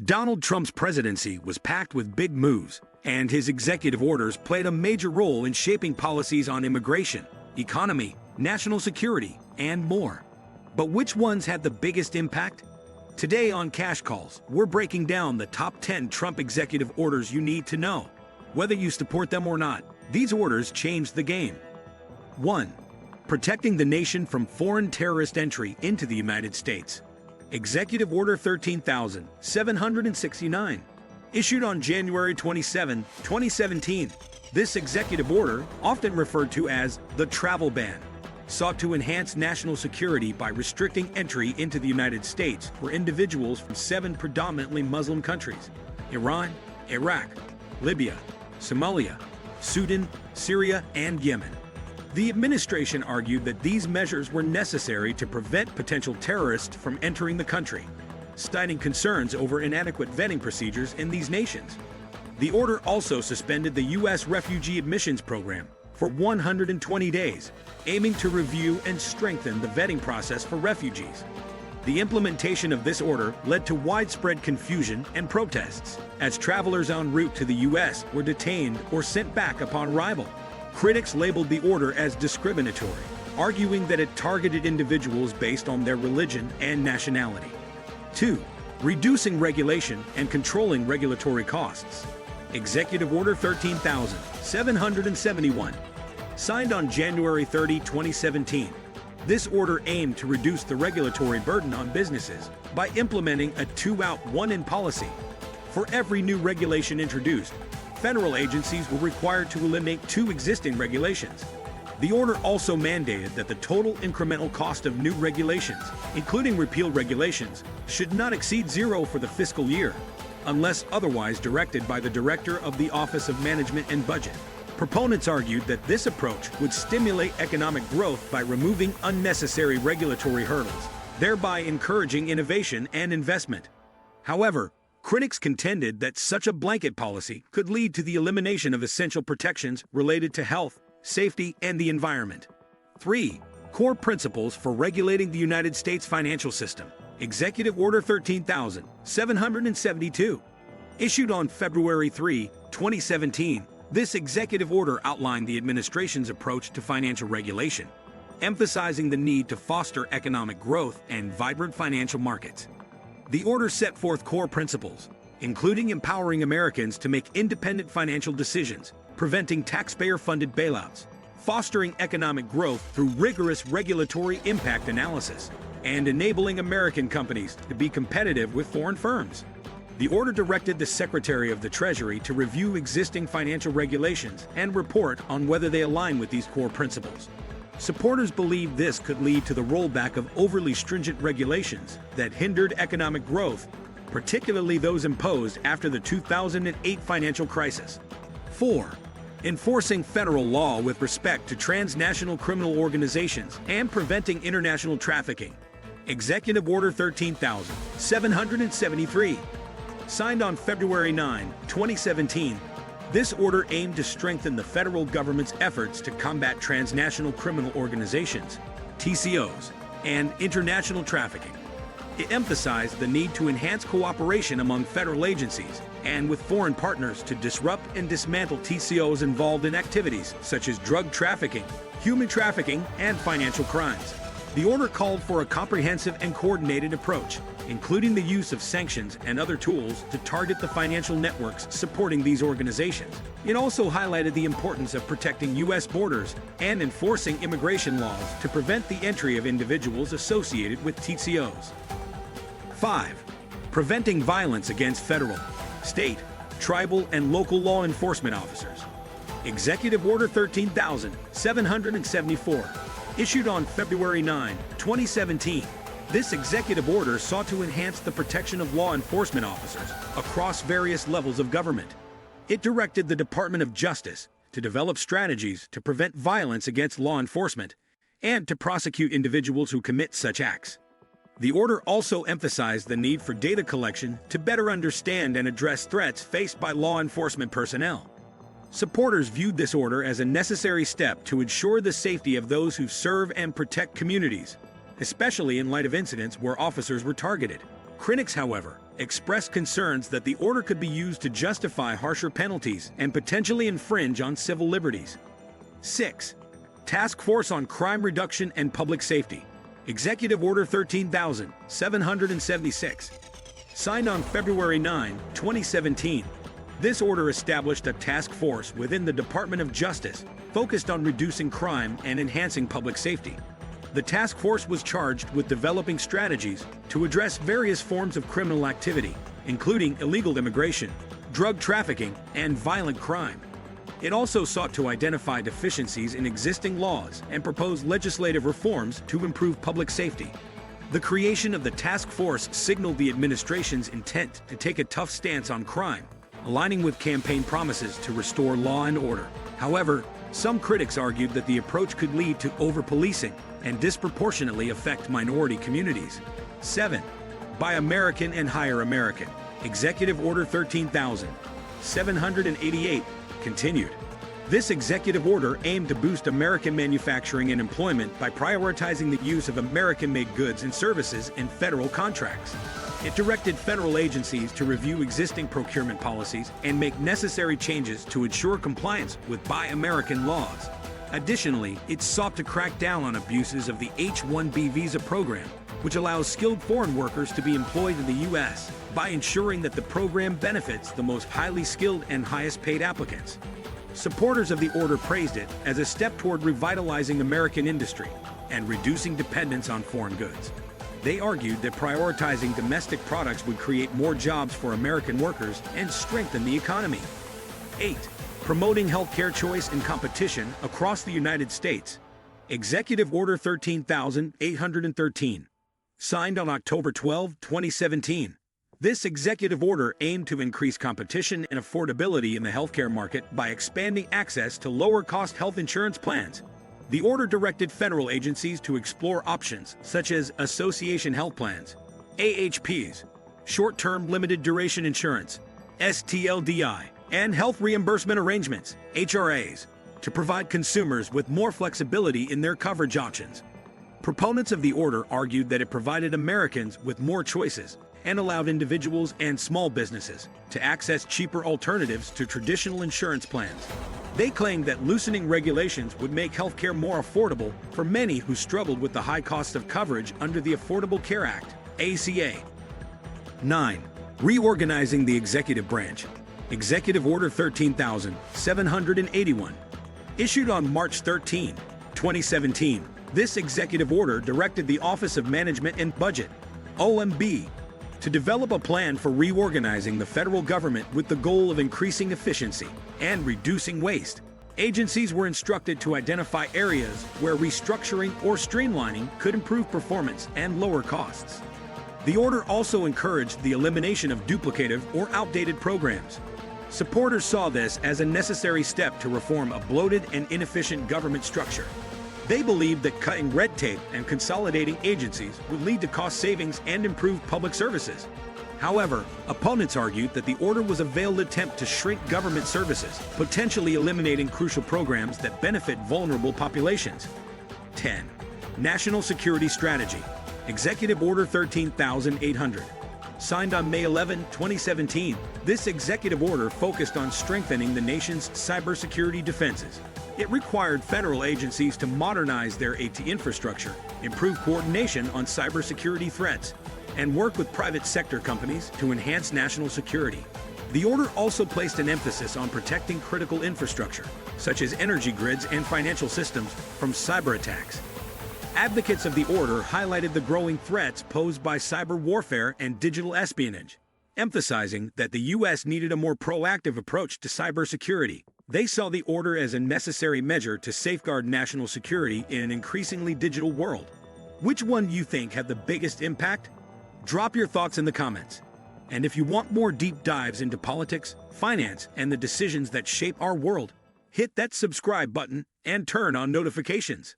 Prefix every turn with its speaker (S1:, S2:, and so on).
S1: Donald Trump's presidency was packed with big moves, and his executive orders played a major role in shaping policies on immigration, economy, national security, and more. But which ones had the biggest impact? Today on Cash Calls, we're breaking down the top 10 Trump executive orders you need to know. Whether you support them or not, these orders changed the game. 1. Protecting the nation from foreign terrorist entry into the United States. Executive Order 13,769, issued on January 27, 2017. This executive order, often referred to as the travel ban, sought to enhance national security by restricting entry into the United States for individuals from 7 predominantly Muslim countries: Iran, Iraq, Libya, Somalia, Sudan, Syria, and Yemen. The administration argued that these measures were necessary to prevent potential terrorists from entering the country, citing concerns over inadequate vetting procedures in these nations. The order also suspended the U.S. refugee admissions program for 120 days, aiming to review and strengthen the vetting process for refugees. The implementation of this order led to widespread confusion and protests, as travelers en route to the U.S. were detained or sent back upon arrival. Critics labeled the order as discriminatory, arguing that it targeted individuals based on their religion and nationality. 2. Reducing regulation and controlling regulatory costs. Executive Order 13,771, signed on January 30, 2017. This order aimed to reduce the regulatory burden on businesses by implementing a 2-out, 1-in policy. For every new regulation introduced, federal agencies were required to eliminate 2 existing regulations. The order also mandated that the total incremental cost of new regulations, including repealed regulations, should not exceed 0 for the fiscal year, unless otherwise directed by the Director of the Office of Management and Budget. Proponents argued that this approach would stimulate economic growth by removing unnecessary regulatory hurdles, thereby encouraging innovation and investment. However, critics contended that such a blanket policy could lead to the elimination of essential protections related to health, safety, and the environment. 3. Core principles for regulating the United States financial system. Executive Order 13,772, issued on February 3, 2017. This executive order outlined the administration's approach to financial regulation, emphasizing the need to foster economic growth and vibrant financial markets. The order set forth core principles, including empowering Americans to make independent financial decisions, preventing taxpayer-funded bailouts, fostering economic growth through rigorous regulatory impact analysis, and enabling American companies to be competitive with foreign firms. The order directed the Secretary of the Treasury to review existing financial regulations and report on whether they align with these core principles. Supporters believe this could lead to the rollback of overly stringent regulations that hindered economic growth, particularly those imposed after the 2008 financial crisis. 4. Enforcing federal law with respect to transnational criminal organizations and preventing international trafficking. Executive Order 13,773, signed on February 9, 2017. This order aimed to strengthen the federal government's efforts to combat transnational criminal organizations, TCOs, and international trafficking. It emphasized the need to enhance cooperation among federal agencies and with foreign partners to disrupt and dismantle TCOs involved in activities such as drug trafficking, human trafficking, and financial crimes. The order called for a comprehensive and coordinated approach, including the use of sanctions and other tools to target the financial networks supporting these organizations. It also highlighted the importance of protecting U.S. borders and enforcing immigration laws to prevent the entry of individuals associated with TCOs. 5. Preventing violence against federal, state, tribal, and local law enforcement officers. Executive Order 13,774, issued on February 9, 2017. This executive order sought to enhance the protection of law enforcement officers across various levels of government. It directed the Department of Justice to develop strategies to prevent violence against law enforcement and to prosecute individuals who commit such acts. The order also emphasized the need for data collection to better understand and address threats faced by law enforcement personnel. Supporters viewed this order as a necessary step to ensure the safety of those who serve and protect communities, especially in light of incidents where officers were targeted. Critics, however, expressed concerns that the order could be used to justify harsher penalties and potentially infringe on civil liberties. 6. Task Force on Crime Reduction and Public Safety. Executive Order 13,776. Signed on February 9, 2017. This order established a task force within the Department of Justice focused on reducing crime and enhancing public safety. The task force was charged with developing strategies to address various forms of criminal activity, including illegal immigration, drug trafficking, and violent crime. It also sought to identify deficiencies in existing laws and propose legislative reforms to improve public safety. The creation of the task force signaled the administration's intent to take a tough stance on crime, aligning with campaign promises to restore law and order. However, some critics argued that the approach could lead to over-policing and disproportionately affect minority communities. 7. Buy American and Hire American. Executive Order 13,788 continued. This executive order aimed to boost American manufacturing and employment by prioritizing the use of American-made goods and services in federal contracts. It directed federal agencies to review existing procurement policies and make necessary changes to ensure compliance with Buy American laws. Additionally, it sought to crack down on abuses of the H-1B visa program, which allows skilled foreign workers to be employed in the U.S. by ensuring that the program benefits the most highly skilled and highest paid applicants. Supporters of the order praised it as a step toward revitalizing American industry and reducing dependence on foreign goods. They argued that prioritizing domestic products would create more jobs for American workers and strengthen the economy. 8. Promoting healthcare choice and competition across the United States. Executive Order 13,813. Signed on October 12, 2017. This executive order aimed to increase competition and affordability in the healthcare market by expanding access to lower-cost health insurance plans. The order directed federal agencies to explore options such as association health plans, AHPs, short-term limited duration insurance, STLDI, and health reimbursement arrangements, HRAs, to provide consumers with more flexibility in their coverage options. Proponents of the order argued that it provided Americans with more choices and allowed individuals and small businesses to access cheaper alternatives to traditional insurance plans. They claimed that loosening regulations would make healthcare more affordable for many who struggled with the high cost of coverage under the Affordable Care Act, ACA. 9. Reorganizing the executive branch. Executive Order 13,781. Issued on March 13, 2017, this executive order directed the Office of Management and Budget, OMB, to develop a plan for reorganizing the federal government with the goal of increasing efficiency and reducing waste. Agencies were instructed to identify areas where restructuring or streamlining could improve performance and lower costs. The order also encouraged the elimination of duplicative or outdated programs. Supporters saw this as a necessary step to reform a bloated and inefficient government structure. They believed that cutting red tape and consolidating agencies would lead to cost savings and improved public services. However, opponents argued that the order was a veiled attempt to shrink government services, potentially eliminating crucial programs that benefit vulnerable populations. 10. National Security Strategy. Executive Order 13,800. Signed on May 11, 2017, this executive order focused on strengthening the nation's cybersecurity defenses. It required federal agencies to modernize their IT infrastructure, improve coordination on cybersecurity threats, and work with private sector companies to enhance national security. The order also placed an emphasis on protecting critical infrastructure, such as energy grids and financial systems, from cyber attacks. Advocates of the order highlighted the growing threats posed by cyber warfare and digital espionage, emphasizing that the U.S. needed a more proactive approach to cybersecurity. They saw the order as a necessary measure to safeguard national security in an increasingly digital world. Which one do you think had the biggest impact? Drop your thoughts in the comments. And if you want more deep dives into politics, finance, and the decisions that shape our world, hit that subscribe button and turn on notifications.